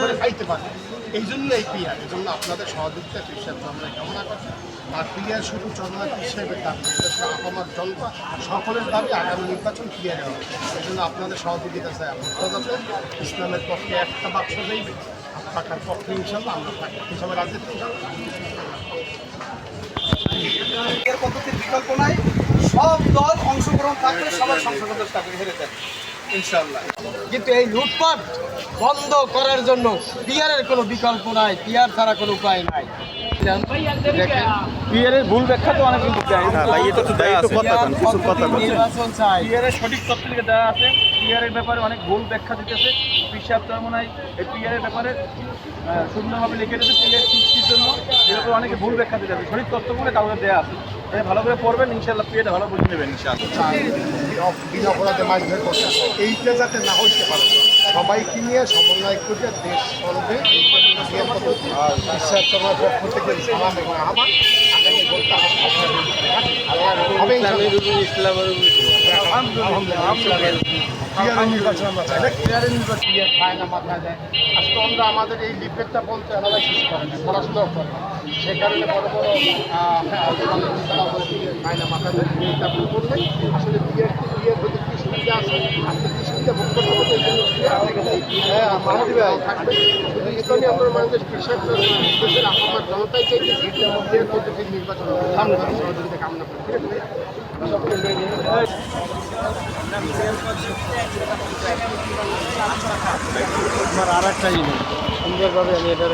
করে খাইতে পারে। এই জন্য এই পিয়ার, এই জন্য আপনাদের সহযোগিতা হিসাবে আমরা কামনা করছি। আর পিয়ার শুধু জনগণ হিসেবে দাবি, আমার জনতা সকলের দাবি আগামী নির্বাচন পিয়ারে হবে। এই জন্য আপনাদের সহযোগিতা চাই। আপনারা যাতে ইসলামের পক্ষে একটা বাক্স দেবে, টাকার পক্ষে ইনশাল্লাহ আমরা থাকি হিসাবে রাজনীতি এর পদ্ধতির বিকল্প নাই। সব দল অংশগ্রহণ থাকলে সবাই সংসদ সদস্য হেরে যাবে ইনশাআল্লাহ। কিন্তু এই লুটপাট বন্ধ করার জন্য পিয়ারের কোনো বিকল্প নাই, পিয়ার ছাড়া কোনো উপায় নাই। পিয়ারের ভুল ব্যাখ্যা তো অনেক কিছু দেয়। নির্বাচন চাই, পিয়ারের সঠিক তথ্য থেকে দেওয়া আছে। পিয়ারের ব্যাপারে অনেক ভুল ব্যাখ্যা দিতেছে। পিসাব চরমনাই এই পিয়ারের ব্যাপারে সুন্দরভাবে লিখে দিতে পিয়ার সৃষ্টির জন্য এরকম অনেকে ভুল ব্যাখ্যা দিতে আছে। সঠিক তথ্যগুলো কাউকে দেওয়া আছে, ভালো করে পড়বেন ইনশাল্লাহ, পিয়ারটা ভালো বুঝে নেবেন ইনশাআল্লাহ। বিনা অপরাধে মারধর করছে, এইটা যাতে না হইতে পারে সবাইকে নিয়ে সমন্বয় করে দেশ চলবে। বিশ্বাস তোমার পক্ষ থেকে সালাম এবং আহ্বান। আগামী ভোটটা নির্বাচন আমরা চাই না, ক্লিয়ারের নির্বাচন খায় না, মাথায় দেয়। আজকে আমরা আমাদের এই লিফলেটটা বলতে অ্যানালাইসিস করেন, পড়াশোনাও করেন, সে কারণে বড় বড় খায় না, মাথা দেয়। এইটা ভুল করলে আসলে বিয়ের প্রতি কী সুবিধা আছে, আজকে কী সুবিধা ভোগ করতে হবে এই জন্য থাকবে। শুধু ইসলামী আমরা মানুষের কৃষক দেশের আমার জনতাই চাইছে বিয়ের পদ্ধতির নির্বাচন সহযোগিতা কামনা করি। ঠিক আছে আমার আর একটা সুন্দরভাবে আমি এটা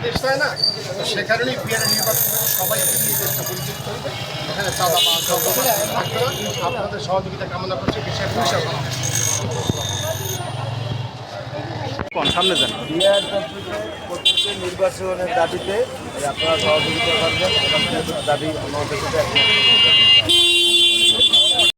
দেশ চায় না, তো সে কারণেই বিয়ারের নির্বাচন সবাই এই দেশটা পরিচিত করবে। এখানে চাঁদাবাজ থাকবে না। আপনাদের সহযোগিতা কামনা করছে বিষয় পরিষদ সামনে যান। পিয়ার পদ্ধতিতে নির্বাচনের দাবিতে আপনারা সহযোগিতা করবেন, দাবি আমাদের সাথে